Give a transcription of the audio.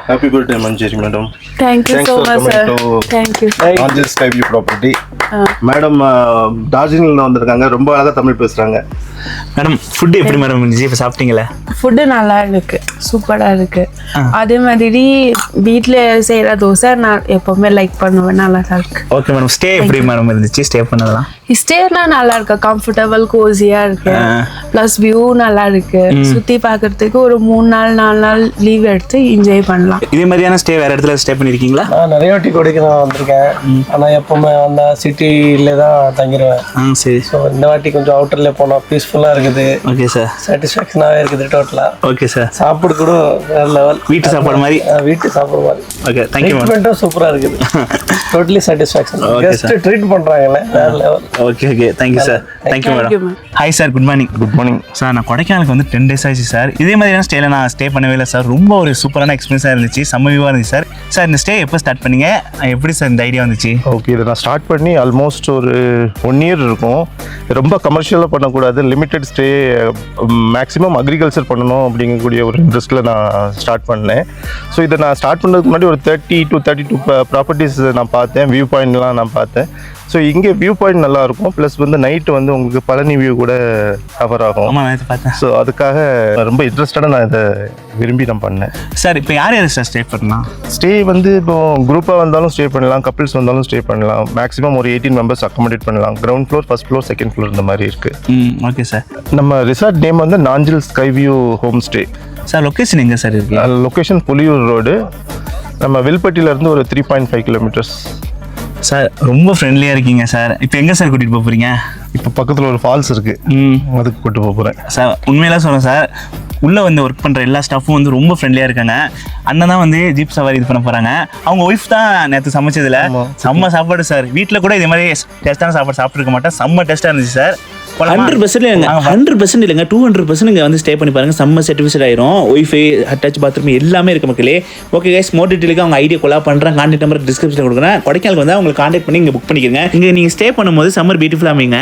Happy birthday, Manjeri madam. Thank you Thanks so for much, coming sir. to Thank you. Angel Skyview property. Madam டார்ஜிலிங்ல வந்திருக்காங்க. ரொம்ப அழகா தமிழ் பேசுறாங்க. Madam food எப்படி madam இருந்துச்சு? இப்போ சாப்பிட்டீங்களா? ஃபுட்டு நல்லா இருக்கு, சூப்பராக இருக்கு. அதே மாதிரி வீட்டில் செய்கிற தோசை நான் எப்பவுமே லைக் பண்ணுவேன், நல்லா தான் இருக்கு. Okay madam. ஸ்டே எப்படி மேடம் இருந்துச்சு? ஸ்டே பண்ணதெல்லாம் ஸ்டேலாம் நல்லா இருக்கு, கம்ஃபர்டபுள் கோசியா இருக்கு. ப்ளஸ் வியூ நல்லா இருக்கு, சுற்றி பார்க்கறதுக்கு ஒரு 3 நாள் 4 நாள் லீவ் எடுத்து என்ஜாய் பண்ணலாம். இதே மாதிரியான ஸ்டே வேற இடத்துல ஸ்டே பண்ணிருக்கீங்களா? நான் நிறைய வாட்டி கொடைக்கானல் வந்திருக்கேன். ஆனால் எப்பவுமே வந்தா சிட்டியில தான் தங்கிடுவேன். சரி. ஸோ இந்த வாட்டி கொஞ்சம் அவுட்டர்ல போனோம், பீஸ்ஃபுல்லாக இருக்குது. Okay sir. சாட்டிஸ்ஃபேக்ஷனாகவே இருக்குது டோட்டலாக. Okay sir. சாப்பிடு கூட வேற லெவல், வீட்டு சாப்பாடு மாதிரி. வீட்டு சாப்பிட்ற மாதிரி. Okay, thank you madam. ட்ரீட்மெண்ட்டும் சூப்பராக இருக்குது. Totally satisfaction. கெஸ்ட் ட்ரீட் பண்ணுறாங்கல்ல, வேற level. Okay okay, thank you sir. Thank you madam. Hi sir, good morning. Good morning sir. நான் கொடைக்கானலுக்கு வந்து 10 days ஆச்சு சார். இதே மாதிரியான ஸ்டேல நான் ஸ்டே பண்ணவே இல்லை சார். ரொம்ப ஒரு சூப்பரான எக்ஸ்பீரியன்ஸாக இருந்துச்சு, செம்ம வியூவாக இருந்துச்சு சார். சார் இந்த ஸ்டே எப்போ ஸ்டார்ட் பண்ணீங்க? எப்படி சார் இந்த ஐடியா வந்துச்சு? ஓகே, இதை நான் ஸ்டார்ட் பண்ணி ஆல்மோஸ்ட் ஒரு 1 year இருக்கும். ரொம்ப கமர்ஷியலாக பண்ணக்கூடாது, லிமிட்டட் ஸ்டே, மேக்ஸிமம் அக்ரிகல்ச்சர் பண்ணணும் அப்படிங்கக்கூடிய ஒரு இன்ட்ரெஸ்ட்டில் நான் ஸ்டார்ட் பண்ணேன். ஸோ இதை நான் ஸ்டார்ட் பண்ணுறதுக்கு முன்னாடி ஒரு 30 to 32 ப்ராப்பர்ட்டிஸ் நான் பார்த்தேன், வியூ பாயிண்ட்லாம் நான் பார்த்தேன். ஸோ இங்கே வியூ பாயிண்ட் நல்லாயிருக்கும், ப்ளஸ் வந்து நைட்டு வந்து உங்களுக்கு பழனி வியூ கூட கவர் ஆகும். ஆமாம், நான் பார்த்தேன். ஸோ அதுக்காக ரொம்ப இன்ட்ரெஸ்டடாக நான் இதை விரும்பி நான் பண்ணேன். சார் இப்போ யார் யார் சார் ஸ்டே பண்ணலாம்? ஸ்டே வந்து இப்போ குரூப்பாக வந்தாலும் ஸ்டே பண்ணலாம், கப்பிள்ஸ் வந்தாலும் ஸ்டே பண்ணலாம். மேக்ஸிமம் ஒரு 18 members அக்காமடேட் பண்ணலாம். Ground floor, first floor, second floor இந்த மாதிரி இருக்குது. Okay sir. நம்ம ரிசார்ட் நேம் வந்து Nanjil skyview homestay. Sir location எங்கே சார் இருக்கு? Location Puliyur road. நம்ம வில்பட்டியிலேருந்து ஒரு 3.5 kilometers. சார் ரொம்ப ஃப்ரெண்ட்லியாக இருக்கீங்க சார். இப்போ எங்கே சார் கூட்டிகிட்டு போக போகிறீங்க? இப்போ பக்கத்தில் ஒரு ஃபால்ஸ் இருக்குது, அதுக்கு கூட்டு போக போகிறேன் சார். உண்மையில சொல்கிறேன் சார், உள்ளே வந்து ஒர்க் பண்ணுற எல்லா ஸ்டாஃபும் வந்து ரொம்ப ஃப்ரெண்ட்லியாக இருக்காங்க. அண்ணன் தான் வந்து ஜீப் சவாரி இது பண்ண போகிறாங்க. அவங்க ஒய்ஃப் தான் நேற்று சமைச்சதில்ல செம்ம சாப்பாடு சார். வீட்டில் கூட இதே மாதிரி டேஸ்ட்டான சாப்பாடு சாப்பிட்ருக்க மாட்டேன், செம்ம டேஸ்ட்டாக இருந்துச்சு சார். 100% இல்லைங்க, 100% இல்லைங்க, 200% இங்கே வந்து ஸ்டே பண்ணி பாருங்க, செம்ம சாட்டிஸ்ஃபைட் ஆயிரும். ஒய்ஃபை, அட்டாச் பாத்ரூம் எல்லாமே இருக்கு மக்களே. ஓகே கைஸ், மோர் டீட்டெயிலுக்கு அவங்க ஐடியா கொலா பண்ணுறேன், கான்டாக்ட் நம்பர் டிஸ்கிரிப்ஷனில் கொடுக்குறேன். கொடைக்கானலுக்கு வந்து அவங்களுக்கு கான்டாக்ட் பண்ணி இங்கே புக் பண்ணிக்கிறேங்க. இங்கே நீங்கள் ஸ்டே பண்ணும்போது சம்மர் பியூட்டிஃபுல்லாக அமைங்க.